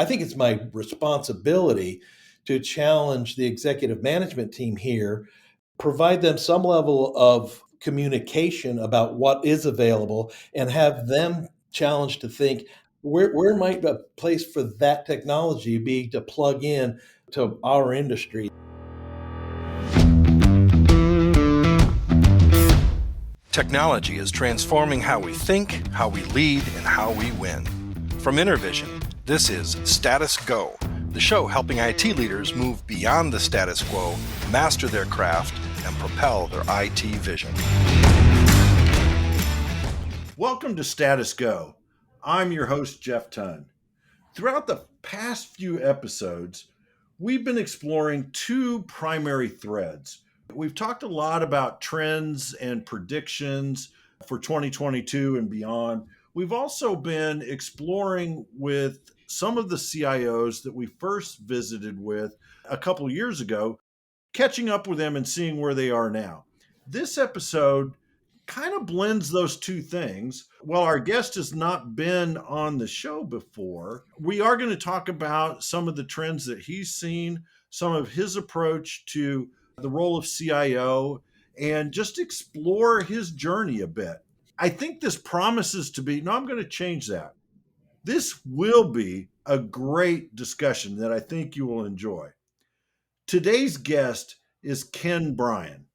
I think it's my responsibility to challenge the executive management team here, provide them some level of communication about what is available, and have them challenged to think where might a place for that technology be to plug in to our industry. Technology is transforming how we think, how we lead, and how we win. From InterVision, this is Status Go, the show helping IT leaders move beyond the status quo, master their craft, and propel their IT vision. Welcome to Status Go. I'm your host, Jeff Tunn. Throughout the past few episodes, we've been exploring two primary threads. We've talked a lot about trends and predictions for 2022 and beyond. We've also been exploring with some of the CIOs that we first visited with a couple of years ago, catching up with them and seeing where they are now. This episode kind of blends those two things. While our guest has not been on the show before, we are going to talk about some of the trends that he's seen, some of his approach to the role of CIO, and just explore his journey a bit. I think this promises to be, no, I'm going to change that. This will be a great discussion that I think you will enjoy. Today's guest is Ken Bryan.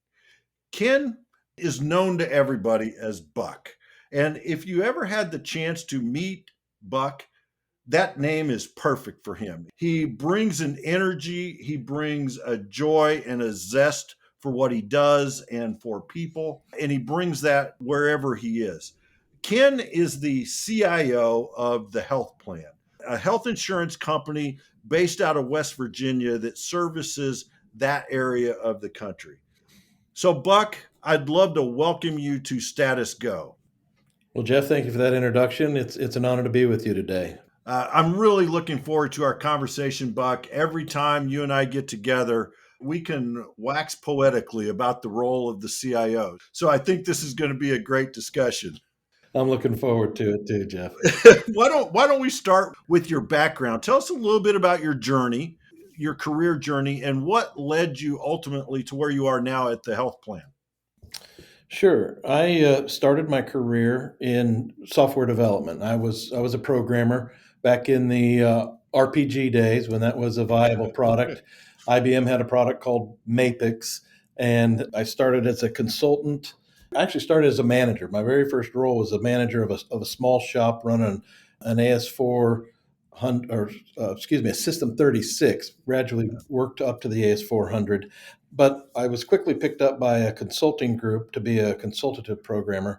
Ken is known to everybody as Buck. And if you ever had the chance to meet Buck, that name is perfect for him. He brings an energy, he brings a joy and a zest for what he does and for people, and he brings that wherever he is. Ken is the CIO of the Health Plan, a health insurance company based out of West Virginia that services that area of the country. So, Buck, I'd love to welcome you to Status Go. Well, Jeff, thank you for that introduction. It's an honor to be with you today. I'm really looking forward to our conversation, Buck. Every time you and I get together, we can wax poetically about the role of the CIO. So I think this is going to be a great discussion. I'm looking forward to it too, Jeff. Why don't we start with your background? Tell us a little bit about your journey, your career journey, and what led you ultimately to where you are now at the Health Plan. Sure. I started my career in software development. I was a programmer back in the RPG days when that was a viable product. IBM had a product called Mapix, and I started as a consultant. I actually started as a manager. My very first role was a manager of a small shop running an a System 36. Gradually worked up to the AS400. But I was quickly picked up by a consulting group to be a consultative programmer.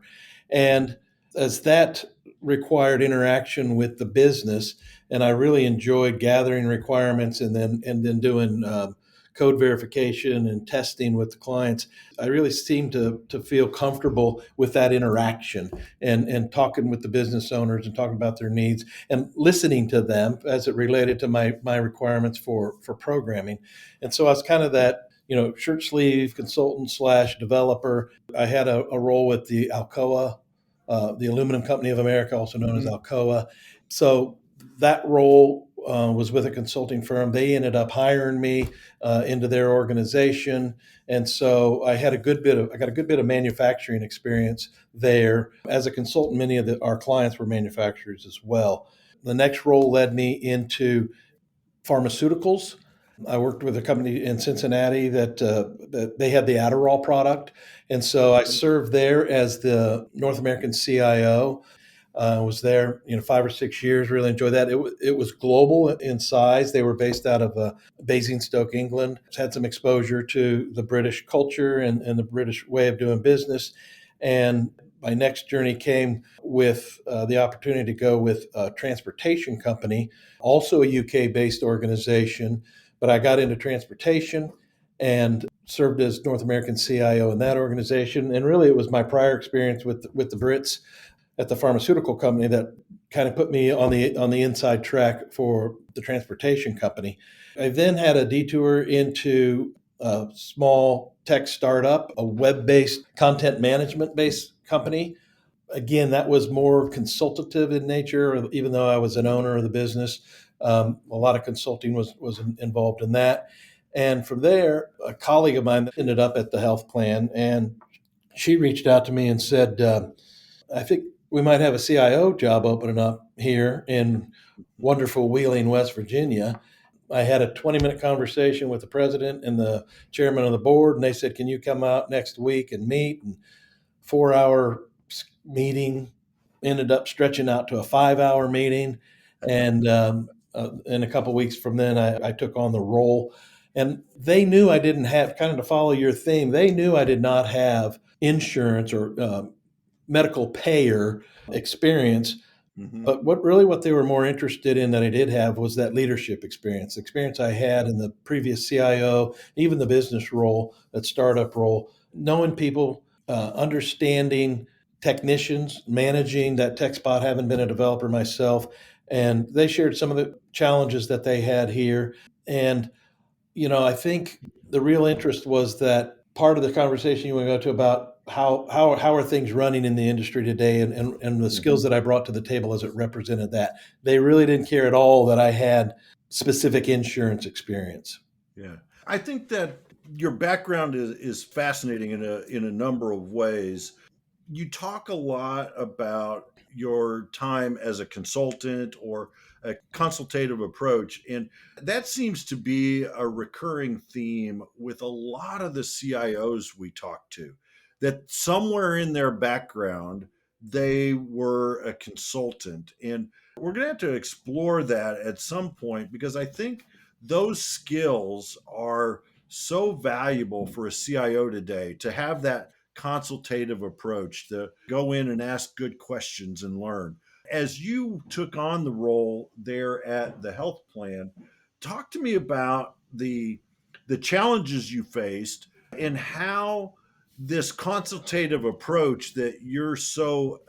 And as that required interaction with the business, and I really enjoyed gathering requirements and then doing code verification and testing with the clients, I really seemed to feel comfortable with that interaction and talking with the business owners and talking about their needs and listening to them as it related to my requirements for programming. And so I was kind of that, shirt sleeve consultant / developer. I had a role with the Alcoa, the Aluminum Company of America, also known as Alcoa. So that role was with a consulting firm. They ended up hiring me into their organization, and so I got a good bit of manufacturing experience there. As a consultant, many of our clients were manufacturers as well. The next role led me into pharmaceuticals. I worked with a company in Cincinnati that they had the Adderall product. And so I served there as the North American CIO. Was there, 5 or 6 years, really enjoyed that. It was global in size. They were based out of Basingstoke, England. Had some exposure to the British culture and the British way of doing business. And my next journey came with the opportunity to go with a transportation company, also a UK-based organization. But I got into transportation and served as North American CIO in that organization. And really, it was my prior experience with the Brits at the pharmaceutical company that kind of put me on the inside track for the transportation company. I then had a detour into a small tech startup, a web-based content management-based company. Again, that was more consultative in nature, even though I was an owner of the business. A lot of consulting was involved in that. And from there, a colleague of mine ended up at the health plan, and she reached out to me and said, I think we might have a CIO job opening up here in wonderful Wheeling, West Virginia. I had a 20-minute conversation with the president and the chairman of the board, and they said, can you come out next week and meet? And 4 hour meeting ended up stretching out to a 5 hour meeting. And in a couple of weeks from then, I took on the role. And they knew I didn't have, kind of to follow your theme, they knew I did not have insurance or medical payer experience. Mm-hmm. But what they were more interested in that I did have was that leadership experience, the experience I had in the previous CIO, even the business role, that startup role, knowing people, understanding technicians, managing that tech spot, having been a developer myself. And they shared some of the challenges that they had here. And I think the real interest was that part of the conversation you want to go to about how are things running in the industry today, and the Mm-hmm. skills that I brought to the table as it represented that. They really didn't care at all that I had specific insurance experience. Yeah. I think that your background is fascinating in a number of ways. You talk a lot about your time as a consultant or a consultative approach. And that seems to be a recurring theme with a lot of the CIOs we talk to, that somewhere in their background, they were a consultant. And we're going to have to explore that at some point because I think those skills are so valuable for a CIO today to have that consultative approach to go in and ask good questions and learn. As you took on the role there at the health plan, talk to me about the challenges you faced and how this consultative approach that you're so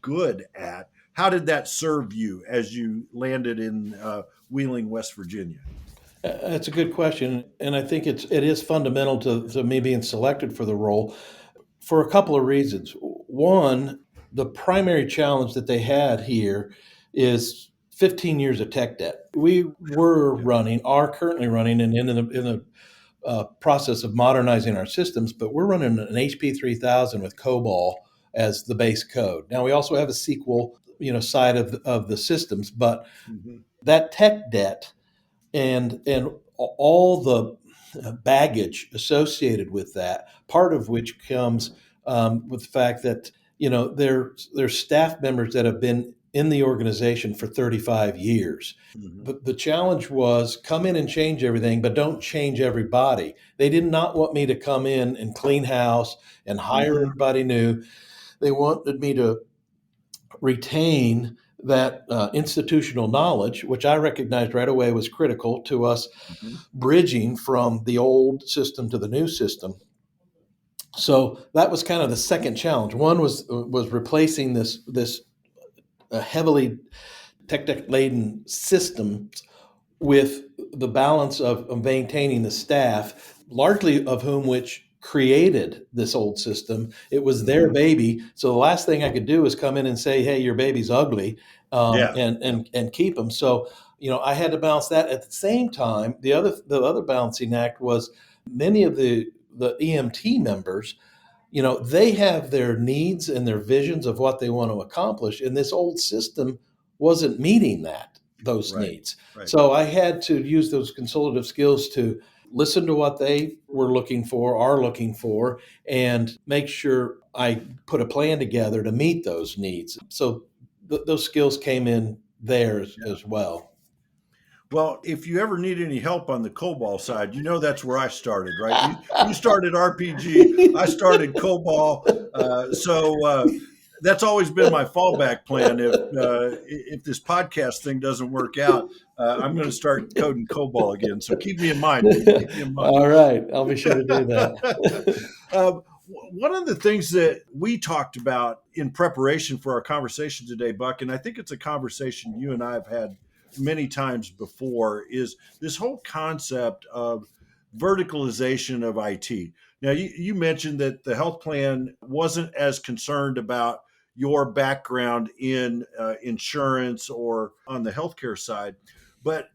good at, how did that serve you as you landed in Wheeling, West Virginia? That's a good question, and I think it is fundamental to me being selected for the role for a couple of reasons. One, the primary challenge that they had here is 15 years of tech debt. We were Yeah. running, are currently running, and in the process of modernizing our systems, but we're running an HP 3000 with COBOL as the base code. Now we also have a SQL, side of the systems, but Mm-hmm. that tech debt and all the baggage associated with that, part of which comes with the fact that there's staff members that have been in the organization for 35 years. Mm-hmm. But the challenge was come in and change everything, but don't change everybody. They did not want me to come in and clean house and hire Mm-hmm. everybody new. They wanted me to retain that institutional knowledge, which I recognized right away was critical to us Mm-hmm. bridging from the old system to the new system. So that was kind of the second challenge. One was replacing this heavily tech debt laden system with the balance of maintaining the staff, largely of whom which created this old system. It was their Mm-hmm. baby. So the last thing I could do is come in and say, "Hey, your baby's ugly," Yeah. Yeah. and keep them. So I had to balance that. At the same time, the other balancing act was many of the EMT members. They have their needs and their visions of what they want to accomplish, and this old system wasn't meeting those Right. needs. Right. So I had to use those consultative skills to listen to what they were looking for, are looking for, and make sure I put a plan together to meet those needs. So those skills came in there as well. Well, if you ever need any help on the COBOL side, that's where I started, right? You started RPG, I started COBOL, so that's always been my fallback plan. If this podcast thing doesn't work out, I'm going to start coding COBOL again. So keep me in mind, will you? Keep me in mind. All right, I'll be sure to do that. One of the things that we talked about in preparation for our conversation today, Buck, and I think it's a conversation you and I have had many times before, is this whole concept of verticalization of IT. Now, you mentioned that the health plan wasn't as concerned about your background in insurance or on the healthcare side. But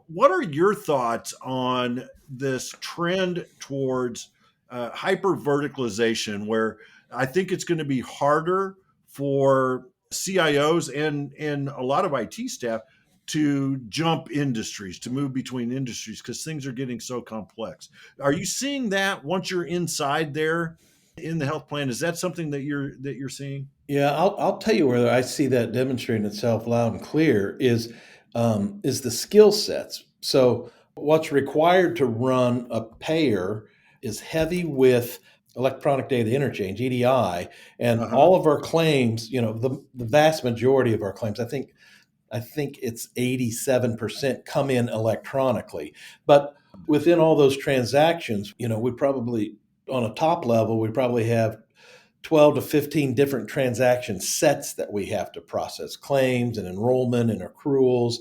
what are your thoughts on this trend towards hyper verticalization, where I think it's going to be harder for CIOs and a lot of IT staff to jump industries, to move between industries because things are getting so complex. Are you seeing that once you're inside there in the health plan? Is that something that you're seeing? Yeah, I'll tell you where I see that demonstrating itself loud and clear is the skill sets. So what's required to run a payer is heavy with electronic data interchange (EDI), and Uh huh. all of our claims. The vast majority of our claims. I think it's 87% come in electronically, but within all those transactions, we probably on a top level we probably have 12 to 15 different transaction sets that we have to process claims and enrollment and accruals,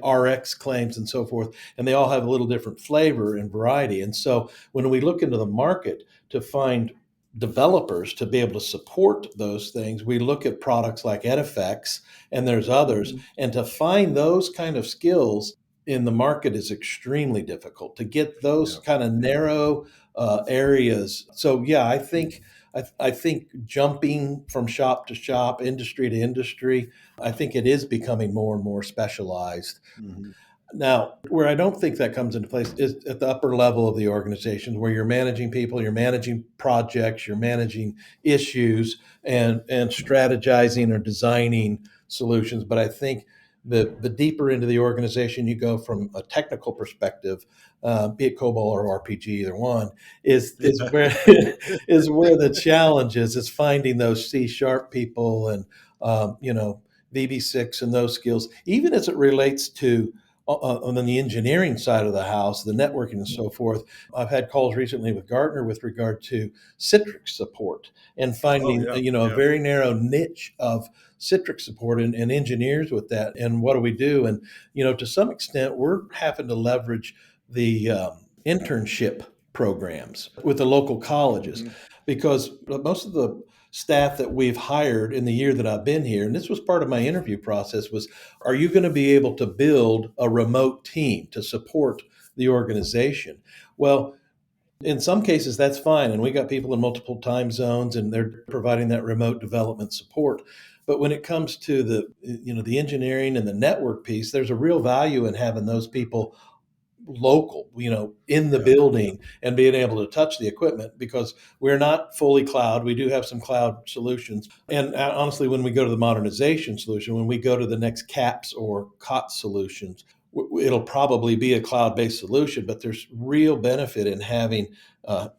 RX claims and so forth. And they all have a little different flavor and variety. And so when we look into the market to find developers to be able to support those things, we look at products like Edifex and there's others. Hmm. And to find those kind of skills in the market is extremely difficult to get those Yeah. kind of narrow areas. So, yeah, I think jumping from shop to shop, industry to industry, I think it is becoming more and more specialized. Hmm. Now, where I don't think that comes into place is at the upper level of the organization, where you're managing people, you're managing projects, you're managing issues, and strategizing or designing solutions. But I think the deeper into the organization you go from a technical perspective, be it COBOL or RPG, either one, is where is where the challenge is finding those C# people and VB6 and those skills, even as it relates to on the engineering side of the house, the networking and so forth. I've had calls recently with Gartner with regard to Citrix support and Oh finding yeah, a yeah, very narrow niche of Citrix support and engineers with that. And what do we do? And to some extent, we're having to leverage the internship programs with the local colleges hmm, because most of the staff that we've hired in the year that I've been here, and this was part of my interview process, was are you going to be able to build a remote team to support the organization? Well, in some cases, that's fine. And we got people in multiple time zones and they're providing that remote development support. But when it comes to the engineering and the network piece, there's a real value in having those people local, in the yeah, yeah, building and being able to touch the equipment because we're not fully cloud. We do have some cloud solutions. And honestly, when we go to the modernization solution, when we go to the next CAPS or COTS solutions, it'll probably be a cloud-based solution, but there's real benefit in having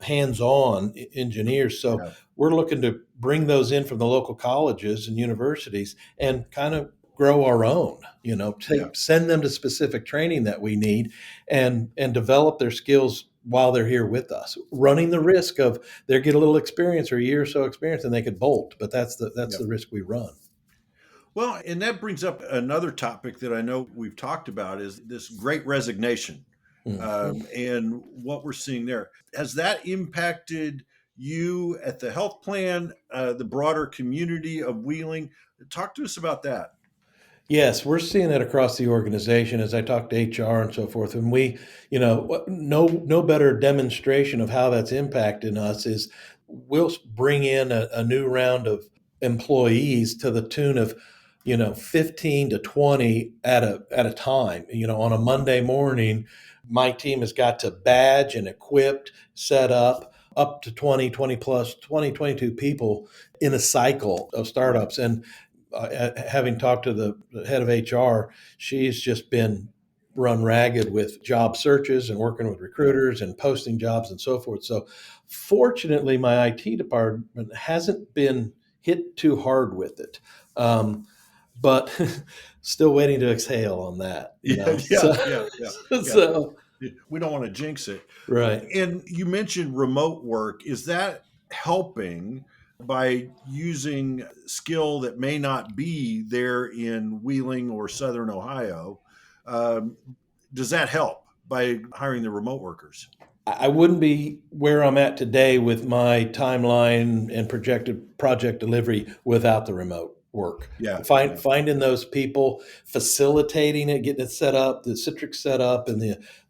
hands-on engineers. So yeah, we're looking to bring those in from the local colleges and universities and kind of grow our own, yeah, send them to specific training that we need and develop their skills while they're here with us, running the risk of they get a little experience or a year or so experience and they could bolt, but that's yeah. the risk we run. Well, and that brings up another topic that I know we've talked about is this great resignation, Mhm. and what we're seeing there. Has that impacted you at the health plan, the broader community of Wheeling? Talk to us about that. Yes, we're seeing it across the organization as I talk to HR and so forth. And no better demonstration of how that's impacting us is we'll bring in a new round of employees to the tune of, 15 to 20 at a time. On a Monday morning, my team has got to badge and equipped, set up to 20, 20 plus, 20, 22 people in a cycle of Right. startups. And having talked to the head of HR, she's just been run ragged with job searches and working with Yeah. recruiters and posting jobs and so forth. So, fortunately, my IT department hasn't been hit too hard with it, but still waiting to exhale on that. Yeah. So, Yeah. Yeah. Yeah. Yeah. so We don't want to jinx it. right. And you mentioned remote work. Is that helping by using skill that may not be there in Wheeling or Southern Ohio? Um, does that help by hiring the remote workers? I wouldn't be where I'm at today with my timeline and projected project delivery without the remote. work. Yeah. Yeah. Finding those people, facilitating it, getting it set up, the Citrix set up, and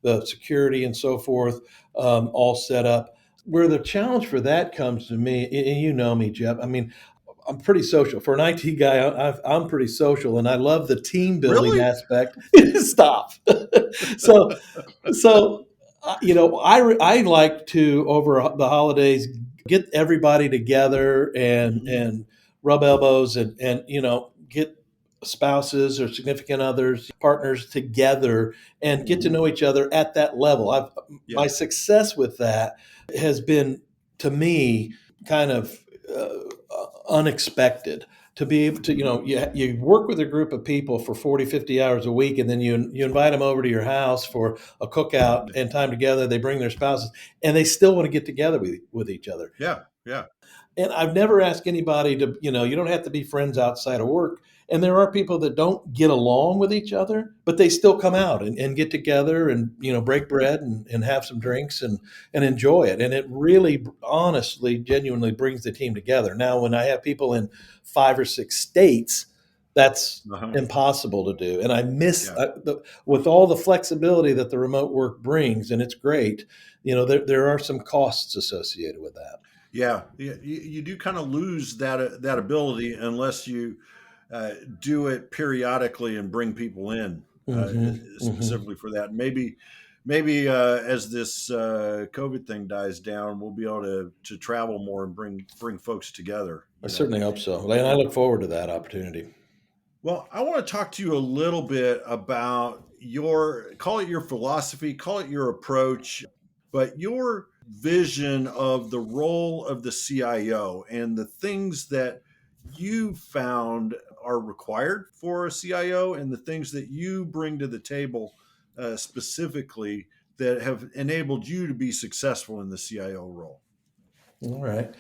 the security and so forth, all set up. Where the challenge for that comes to me, and you know me, Jeff. I mean, I'm pretty social. For an IT guy, I'm pretty social, and I love the team building Really? aspect. Stop. so I like to over the holidays get everybody together and Hmm. and rub elbows and get spouses or significant others, partners together and get to Hmm. know each other at that level. My Yeah. success with that has been, to me, kind of unexpected to be able to, Hmm. you work with a group of people for 40, 50 hours a week, and then you invite them over to your house for a cookout Yeah. and time together. They bring their spouses, and they still want to get together with each other. Yeah. Yeah. And I've never asked anybody to, you don't have to be friends outside of work. And there are people that don't get along with each other, but they still come out and get together and, break bread and have some drinks and enjoy it. And it really, honestly, genuinely brings the team together. Now, when I have people in 5 or 6 states, that's Uh-huh. impossible to do. And I miss, Yeah. with all the flexibility that the remote work brings, and it's great, there are some costs associated with that. Yeah. You do kind of lose that ability unless you uh, do it periodically and bring people in Hmm. Hmm. specifically for that. Maybe as this COVID thing dies down, we'll be able to travel more and bring folks together. I You know. certainly hope so. And I look forward to that opportunity. Well, I want to talk to you a little bit about your, call it your philosophy, call it your approach, but your vision of the role of the CIO and the things that you found are required for a CIO and the things that you bring to the table specifically that have enabled you to be successful in the CIO role. All right.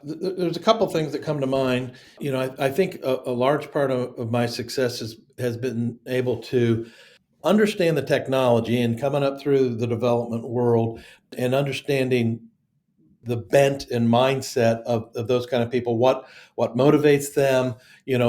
There's a couple things that come to mind. I think a large part of my success has been able to understand the technology and coming up through the development world and understanding the bent and mindset of those kind of people, what motivates them,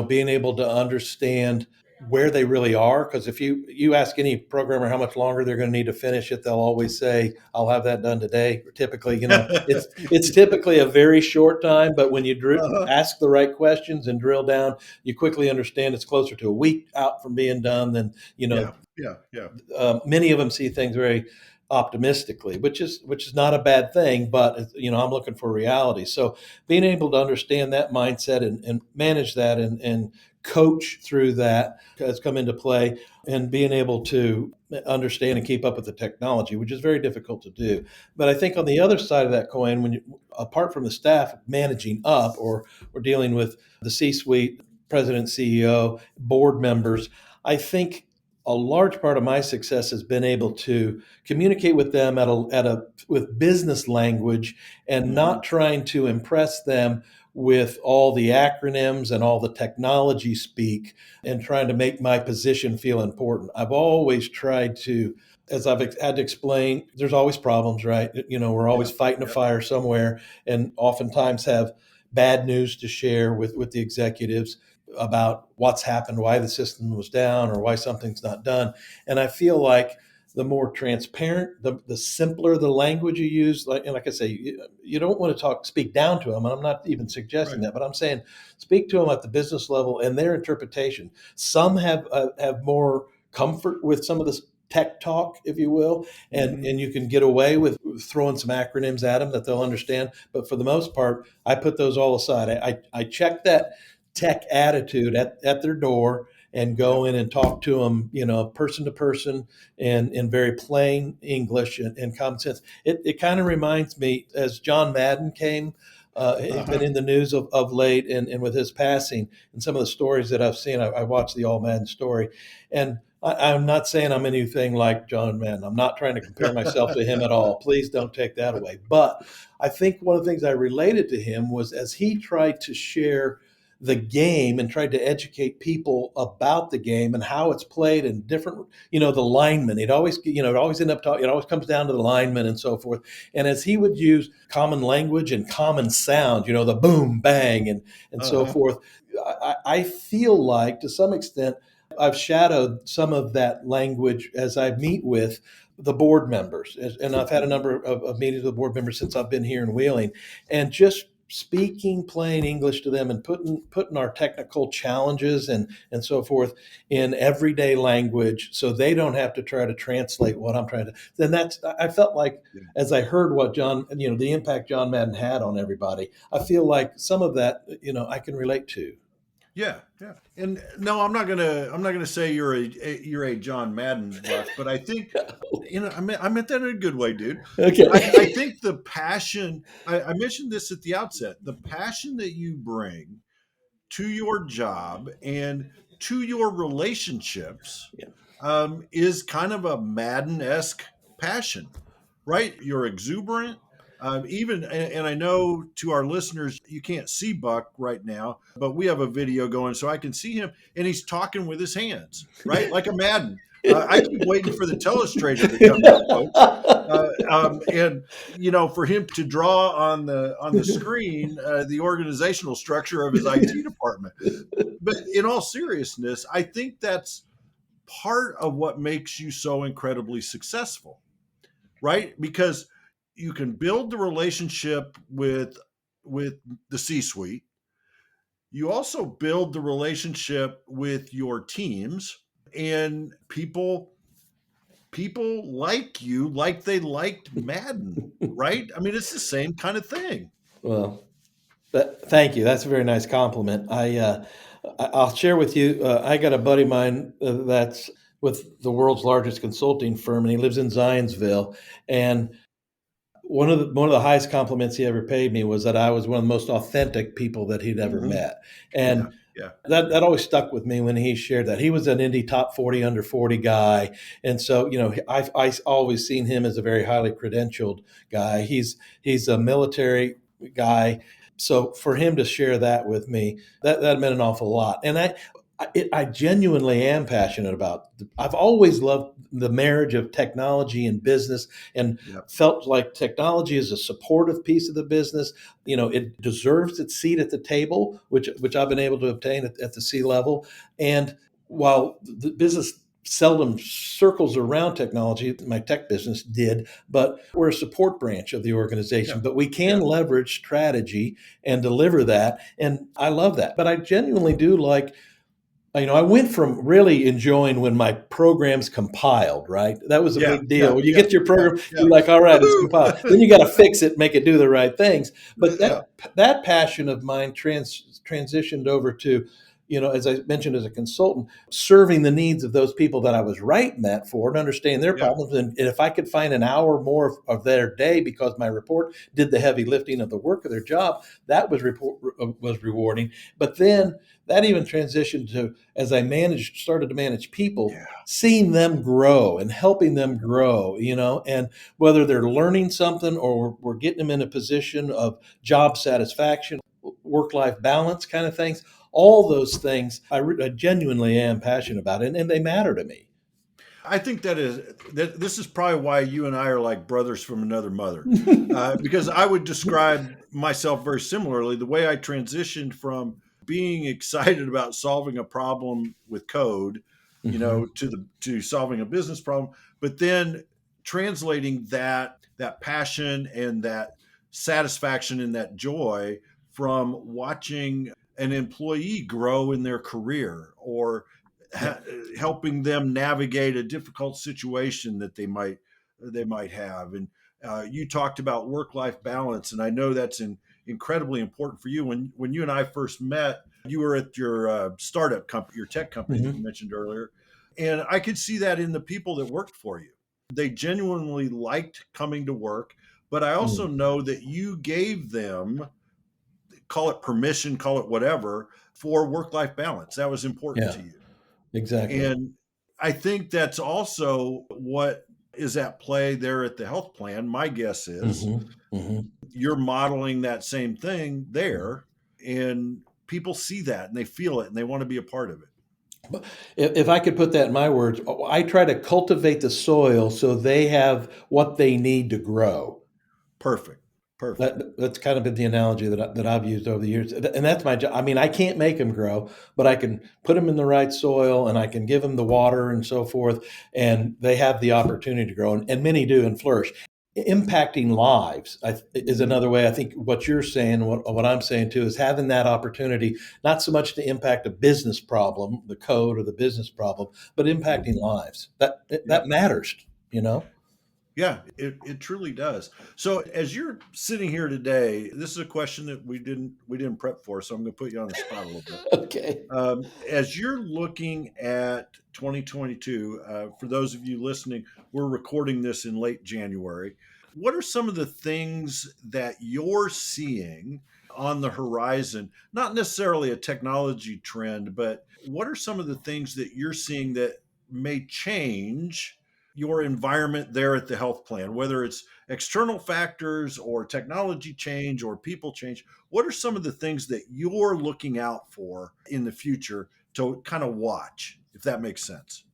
being able to understand where they really are. Because if you ask any programmer how much longer they're going to need to finish it, they'll always say, I'll have that done today. Or typically, it's typically a very short time, but when you Uh-huh. ask the right questions and drill down, you quickly understand it's closer to a week out from being done than, Yeah, yeah, yeah. many of them see things very optimistically, which is not a bad thing. But I'm looking for reality. So being able to understand that mindset and manage that and coach through that has come into play, and being able to understand and keep up with the technology, which is very difficult to do. But I think on the other side of that coin, when apart from the staff managing up, or we're dealing with the C-suite, president, CEO, board members, I think a large part of my success has been able to communicate with them with business language and Hmm. not trying to impress them with all the acronyms and all the technology speak, and trying to make my position feel important. I've always tried to, as I've had to explain, there's always problems, right? We're always Yeah, fighting a yeah, fire somewhere, and oftentimes have bad news to share with the executives about what's happened, why the system was down, or why something's not done. And I feel like the more transparent, the simpler the language you use, like I say, you don't want to speak down to them. And I'm not even suggesting right. that, but I'm saying speak to them at the business level and their interpretation. Some have more comfort with some of this tech talk, if you will, and Hmm. and you can get away with throwing some acronyms at them that they'll understand. But for the most part, I put those all aside. I check that tech attitude at their door and Yep. go in and talk to them, person to person, and in very plain English and common sense. It kind of reminds me, as John Madden came, he's been Uh-huh. in the news of late, and with his passing and some of the stories that I've seen, I watched the All Madden story, and I'm not saying I'm anything like John Madden. I'm not trying to compare myself to him at all. Please don't take that away. But I think one of the things I related to him was, as he tried to share the game and tried to educate people about the game and how it's played and different, the linemen. It always end up talking, it always comes down to the linemen and so forth. And as he would use common language and common sound, the boom, bang, and so Uh-huh. forth, I feel like to some extent I've shadowed some of that language as I meet with the board members. And I've had a number of meetings with board members since I've been here in Wheeling, and just speaking plain English to them and putting our technical challenges and so forth in everyday language, so they don't have to try to translate what I'm trying to. Then I felt like, Yeah. as I heard what John, the impact John Madden had on everybody, I feel like some of that, I can relate to. Yeah, yeah. And no, I'm not gonna say you're a John Madden buff, but I think I meant that in a good way, dude. I Okay. think the passion I mentioned this at the outset, the passion that you bring to your job and to your relationships Yeah. is kind of a Madden-esque passion, right? You're exuberant. And I know to our listeners, you can't see Buck right now, but we have a video going so I can see him, and he's talking with his hands, right? Like a Madden. I keep waiting for the telestrator to come out, folks. And for him to draw on the screen the organizational structure of his IT department. But in all seriousness, I think that's part of what makes you so incredibly successful, right? Because you can build the relationship with the C-suite. You also build the relationship with your teams, and people like you like they liked Madden, right? I mean, it's the same kind of thing. Well, thank you. That's a very nice compliment. I'll share with you. I got a buddy of mine that's with the world's largest consulting firm, and he lives in Zionsville. And one of the highest compliments he ever paid me was that I was one of the most authentic people that he'd ever Hmm. met. Yeah, And yeah, that always stuck with me when he shared that. He was an Indy top 40 under 40 guy. And so, I always seen him as a very highly credentialed guy. He's a military guy. So for him to share that with me, that meant an awful lot. And I genuinely am passionate about. I've always loved the marriage of technology and business, and yeah, felt like technology is a supportive piece of the business. It deserves its seat at the table, which I've been able to obtain at the C level. And while the business seldom circles around technology, my tech business did, but we're a support branch of the yeah, organization. But we can yeah, leverage strategy and deliver that, and I love that. But I genuinely do like, I went from really enjoying when my programs compiled, right? That was a yeah, big yeah, deal. When you yeah, get your yeah, program, yeah. you're like, all right, it's compiled. Woohoo! Then you got to fix it, make it do the right things. But Yeah, that passion of mine transitioned over to, as I mentioned, as a consultant, serving the needs of those people that I was writing that for, and understand their yeah, problems. And if I could find an hour more of their day because my report did the heavy lifting of the work of their job, that was rewarding. But then that even transitioned to, as I started to manage people, yeah, seeing them grow and helping them grow, and whether they're learning something or we're getting them in a position of job satisfaction, work-life balance kind of things. All those things I genuinely am passionate about, and they matter to me. I think that this is probably why you and I are like brothers from another mother, because I would describe myself very similarly. The way I transitioned from being excited about solving a problem with code, Hmm. to solving a business problem, but then translating that passion and that satisfaction and that joy from watching an employee grow in their career, or Yeah. ha- helping them navigate a difficult situation that they might have. And you talked about work life balance, and I know that's incredibly important for you. When you and I first met, you were at your startup company, your tech company that you Hmm. mentioned earlier, and I could see that in the people that worked for you. They genuinely liked coming to work, but I also Mm. know that you gave them, call it permission, call it whatever, for work life balance. That was important Yeah, to you. exactly. And I think that's also what is at play there at the health plan. My guess is Hmm. Hmm. you're modeling that same thing there. And people see that and they feel it and they want to be a part of it. If I could put that in my words, I try to cultivate the soil so they have what they need to grow. Perfect. Perfect. That's kind of been the analogy that I've used over the years, and that's my job. I mean, I can't make them grow, but I can put them in the right soil, and I can give them the water and so forth, and they have the opportunity to grow, and many do and flourish. Impacting lives is Mhm. another way. I think what you're saying, what I'm saying too, is having that opportunity, not so much to impact a business problem, the code or the business problem, but impacting lives. That Yep. matters, you know. Yeah, it truly does. So as you're sitting here today, this is a question that we didn't prep for, so I'm going to put you on the spot a little bit. Okay. As you're looking at 2022, for those of you listening, we're recording this in late January. What are some of the things that you're seeing on the horizon? Not necessarily a technology trend, but what are some of the things that you're seeing that may change your environment there at the health plan, whether it's external factors or technology change or people change? What are some of the things that you're looking out for in the future to kind of watch, if that makes sense?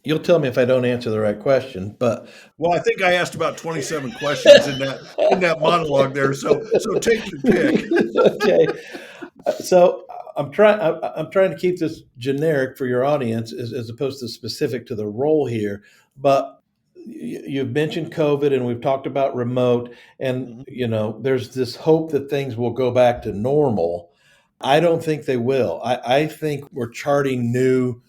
You'll tell me if I don't answer the right question, but Well, I think I asked about 27 questions in that monologue there, so take your pick. okay. So I'm trying to keep this generic for your audience as opposed to specific to the role here. But you've mentioned COVID, and we've talked about remote, and Mhm. there's this hope that things will go back to normal. I don't think they will. I think we're charting new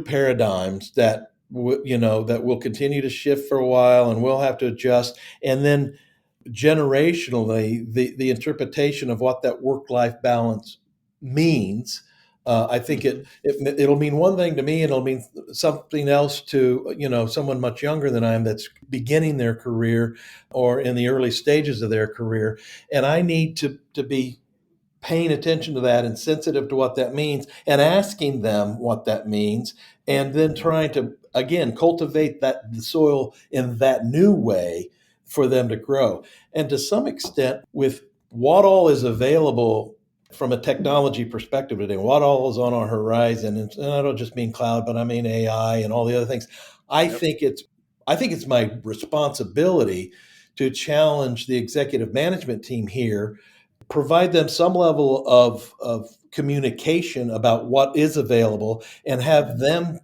paradigms that that will continue to shift for a while, and we'll have to adjust. And then generationally, the interpretation of what that work life balance means. I think Mhm. it'll mean one thing to me, and it'll mean something else to someone much younger than I am that's beginning their career or in the early stages of their career. And I need to be paying attention to that and sensitive to what that means and asking them what that means, and then Mhm. trying to again cultivate the soil in that new way for them to grow. And to some extent, with what all is available from a technology perspective today, what all is on our horizon, and I don't just mean cloud, but I mean AI and all the other things. i Yep. think it's I think it's my responsibility to challenge the executive management team here, provide them some level of communication about what is available, and have Mhm. them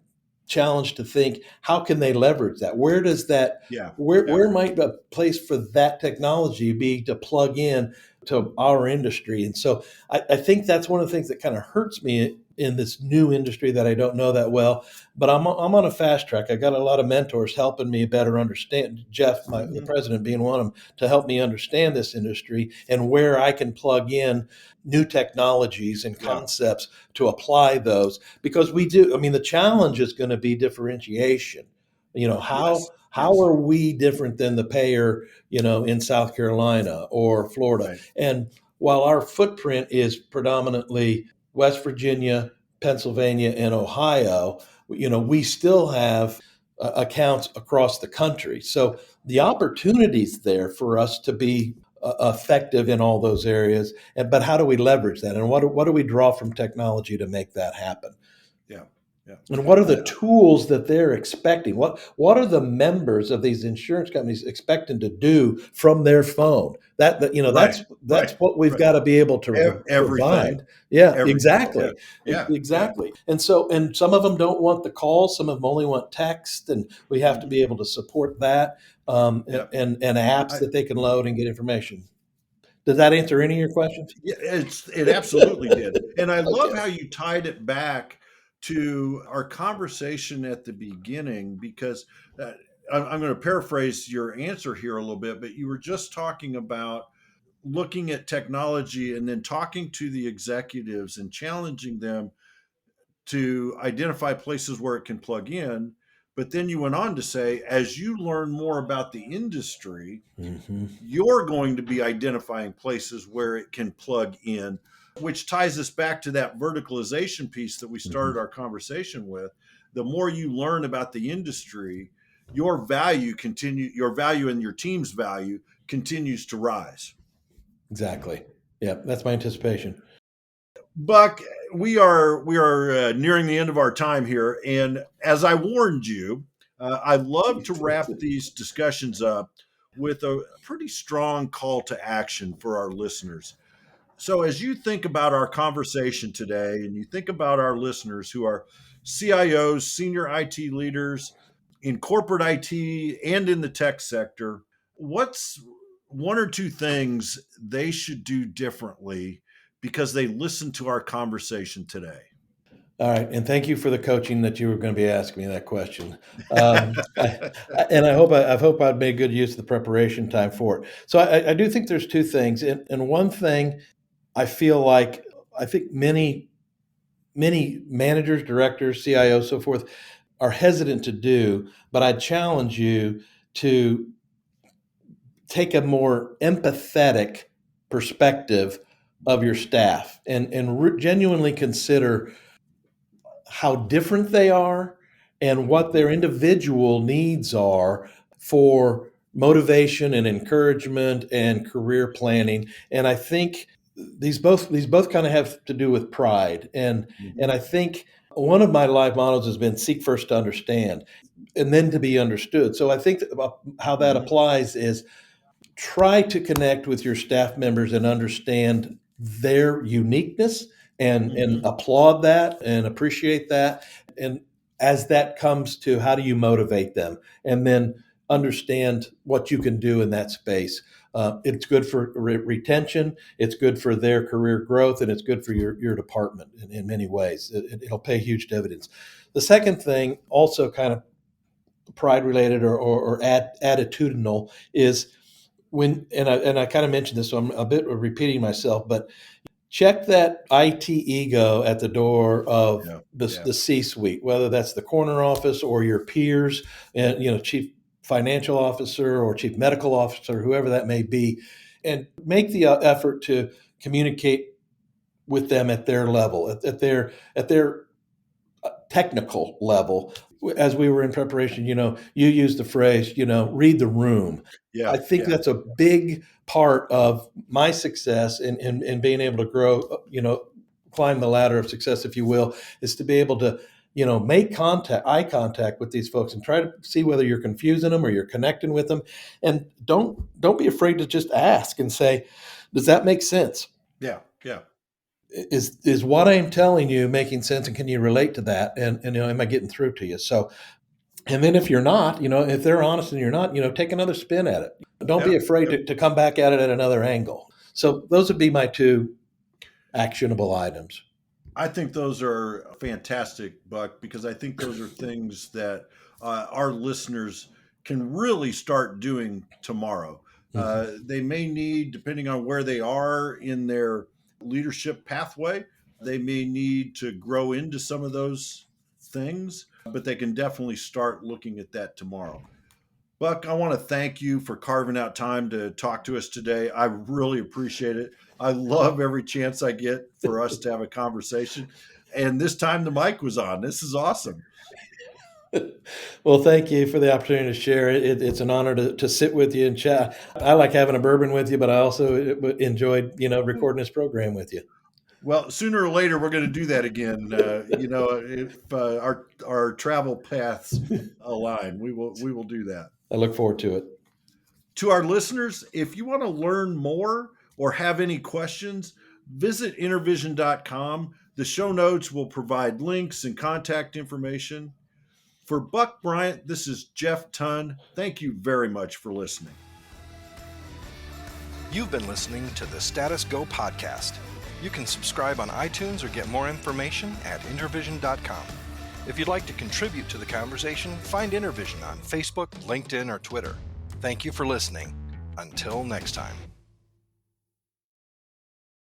challenged to think, how can they leverage that? Where does that Yeah. Yeah. where might a place for that technology be to plug in to our industry? And so I think that's one of the things that kind of hurts me in this new industry that I don't know that well. But I'm on a fast track. I got a lot of mentors helping me better understand. Jeff, the Mhm. president, being one of them, to help me understand this industry and where I can plug in new technologies and Yeah. concepts to apply those. Because we do, I mean, the challenge is going to be differentiation. Yes. How Yes. are we different than the payer, in South Carolina or Florida? Right. And while our footprint is predominantly West Virginia, Pennsylvania, and Ohio, we still have accounts across the country. So the Yep. opportunities there for us to be effective in all those areas. But how do we leverage that? And what do we draw from technology to make that happen? Yeah. Yeah. And what are the I, tools that they're expecting? What are the members of these insurance companies expecting to do from their phone? right. That's Right. what we've Right. got to be able to Everything. provide. Yeah, Everything. Yeah. exactly. Yeah. Yeah. Exactly. And some of them don't want the call, some of them only want text, and we have to Mhm. be able to support that, Yep. and apps I, that they can load and get information. Does that answer any of your questions? yeah, it absolutely did. And I love Okay. how you tied it back to our conversation at the beginning because I'm going to paraphrase your answer here a little bit, but you were just talking about looking at technology and then talking to the executives and challenging them to identify places where it can plug in. But then you went on to say, as you learn more about the industry, Hmm. you're going to be identifying places where it can plug in, which ties us back to that verticalization piece that we started Hmm. our conversation with. The more you learn about the industry, your value and your team's value continues to rise. Exactly. Yeah, that's my anticipation. Buck, we are nearing the end of our time here, and as I warned you, I love to wrap these discussions up with a pretty strong call to action for our listeners. So, as you think about our conversation today, and you think about our listeners who are CIOs, senior IT leaders in corporate IT and in the tech sector, what's one or two things they should do differently because they listened to our conversation today? All right, and thank you for the coaching that you were going to be asking me that question. And I hope I've made good use of the preparation time for it. So I do think there's two things, and one thing I feel like I think many managers, directors, CIOs, so forth, are hesitant to do, but I challenge you to take a more empathetic perspective of your staff and genuinely consider how different they are and what their individual needs are for motivation and encouragement and career planning. And I think these both kind of have to do with pride. And Mhm. I think one of my life mottos has been seek first to understand and then to be understood. So I think about how that Mhm. applies is try to connect with your staff members and understand their uniqueness and Mhm. applaud that and appreciate that. And as that comes to how do you motivate them, and then understand what you can do in that space. It's good for retention, it's good for their career growth, and it's good for your department in many ways. It'll pay huge dividends. The second thing, also kind of pride related or attitudinal, is when and I kind of mentioned this, so I'm a bit repeating myself, but check that IT ego at the door of Yeah. the Yeah. C-suite, whether that's the corner office or your peers, and chief financial officer or chief medical officer, whoever that may be, and make the effort to communicate with them at their level, at their technical level. As we were in preparation, you used the phrase, read the room. I Yeah. think Yeah. that's a big part of my success in being able to grow, climb the ladder of success, if you will, is to be able to, make eye contact with these folks and try to see whether you're confusing them or you're connecting with them. And don't be afraid to just ask and say, does that make sense? Yeah. Yeah. Is what I'm telling you making sense, and can you relate to that? And am I getting through to you? So, and then if you're not, if they're honest and you're not, take another spin at it. Don't be Yeah. afraid to come back at it at another angle. So those would be my two actionable items. I think those are fantastic, Buck, because I think those are things that our listeners can really start doing tomorrow. Mhm. They may need, depending on where they are in their leadership pathway, they may need to grow into some of those things, but they can definitely start looking at that tomorrow. Buck, I want to thank you for carving out time to talk to us today. I really appreciate it. I love every chance I get for us to have a conversation. And this time the mic was on. This is awesome. Well, thank you for the opportunity to share. It's an honor to sit with you and chat. I like having a bourbon with you, but I also enjoyed, recording this program with you. Well, sooner or later we're going to do that again. If our travel paths align, we will do that. I look forward to it. To our listeners, if you want to learn more or have any questions, visit intervision.com. The show notes will provide links and contact information. For Buck Bryant, this is Jeff Tunn. Thank you very much for listening. You've been listening to the Status Go podcast. You can subscribe on iTunes or get more information at intervision.com. If you'd like to contribute to the conversation, find Intervision on Facebook, LinkedIn, or Twitter. Thank you for listening. Until next time.